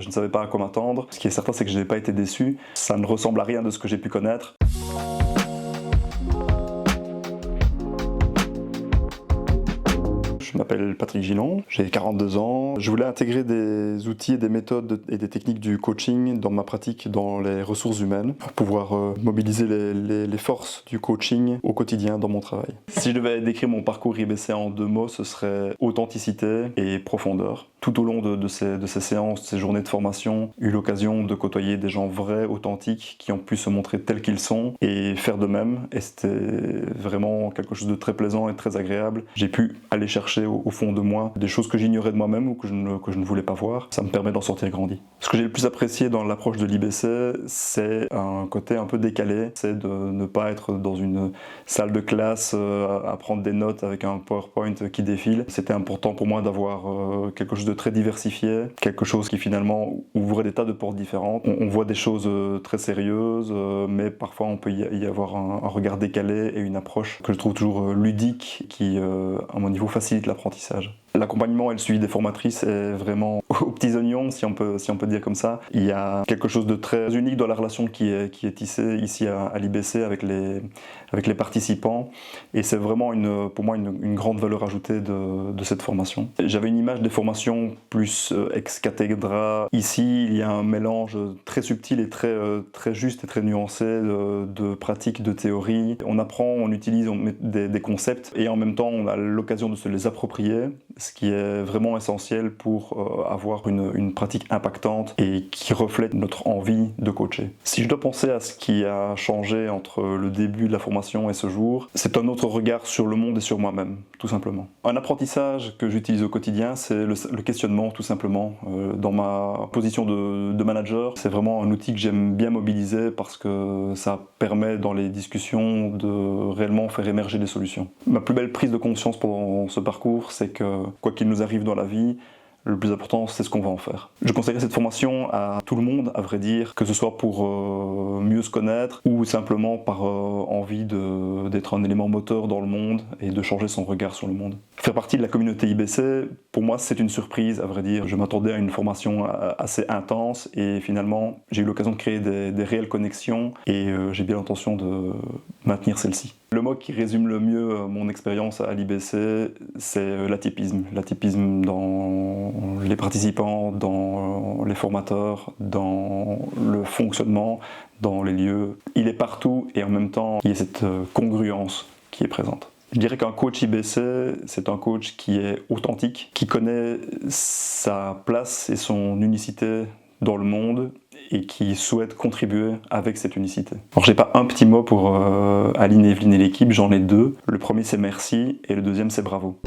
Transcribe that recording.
je ne savais pas à quoi m'attendre. Ce qui est certain, c'est que je n'ai pas été déçu. Ça ne ressemble à rien de ce que j'ai pu connaître. Je m'appelle Patrick Gillon, j'ai 42 ans. Je voulais intégrer des outils et des méthodes et des techniques du coaching dans ma pratique dans les ressources humaines pour pouvoir mobiliser les forces du coaching au quotidien dans mon travail. Si je devais décrire mon parcours IBC en 2 mots, ce serait authenticité et profondeur. Tout au long de ces séances, de ces journées de formation, j'ai eu l'occasion de côtoyer des gens vrais, authentiques, qui ont pu se montrer tels qu'ils sont et faire de même. Et c'était vraiment quelque chose de très plaisant et très agréable. J'ai pu aller chercher au fond de moi des choses que j'ignorais de moi-même ou que je ne voulais pas voir. Ça me permet d'en sortir grandi. Ce que j'ai le plus apprécié dans l'approche de l'IBC, c'est un côté un peu décalé. C'est de ne pas être dans une salle de classe à prendre des notes avec un PowerPoint qui défile. C'était important pour moi d'avoir quelque chose de très diversifié, quelque chose qui finalement ouvrait des tas de portes différentes. On voit des choses très sérieuses, mais parfois on peut y avoir un regard décalé et une approche que je trouve toujours ludique qui, à mon niveau, facilite l'apprentissage. L'accompagnement et le suivi des formatrices est vraiment aux petits oignons, si on peut dire comme ça. Il y a quelque chose de très unique dans la relation qui est tissée ici à l'IBC avec les participants. Et c'est vraiment pour moi une grande valeur ajoutée de cette formation. J'avais une image des formations plus ex cathedra. Ici, il y a un mélange très subtil et très juste et très nuancé de pratiques, de théories. On apprend, on utilise, on met des concepts et en même temps, on a l'occasion de se les approprier. Ce qui est vraiment essentiel pour avoir une pratique impactante et qui reflète notre envie de coacher. Si je dois penser à ce qui a changé entre le début de la formation et ce jour, c'est un autre regard sur le monde et sur moi-même, tout simplement. Un apprentissage que j'utilise au quotidien, c'est le questionnement, tout simplement. Dans ma position de manager, c'est vraiment un outil que j'aime bien mobiliser parce que ça permet dans les discussions de réellement faire émerger des solutions. Ma plus belle prise de conscience pendant ce parcours, c'est que quoi qu'il nous arrive dans la vie, le plus important, c'est ce qu'on va en faire. Je conseillerais cette formation à tout le monde, à vrai dire, que ce soit pour mieux se connaître ou simplement par envie d'être un élément moteur dans le monde et de changer son regard sur le monde. Faire partie de la communauté IBC, pour moi, c'est une surprise, à vrai dire. Je m'attendais à une formation assez intense et finalement, j'ai eu l'occasion de créer des réelles connexions et j'ai bien l'intention de maintenir celle-ci. Le mot qui résume le mieux mon expérience à l'IBC, c'est l'atypisme. L'atypisme dans les participants, dans les formateurs, dans le fonctionnement, dans les lieux. Il est partout et en même temps, il y a cette congruence qui est présente. Je dirais qu'un coach IBC, c'est un coach qui est authentique, qui connaît sa place et son unicité dans le monde et qui souhaite contribuer avec cette unicité. Alors j'ai pas un petit mot pour Aline, Evelyne et l'équipe, j'en ai 2. Le premier c'est merci et le deuxième c'est bravo.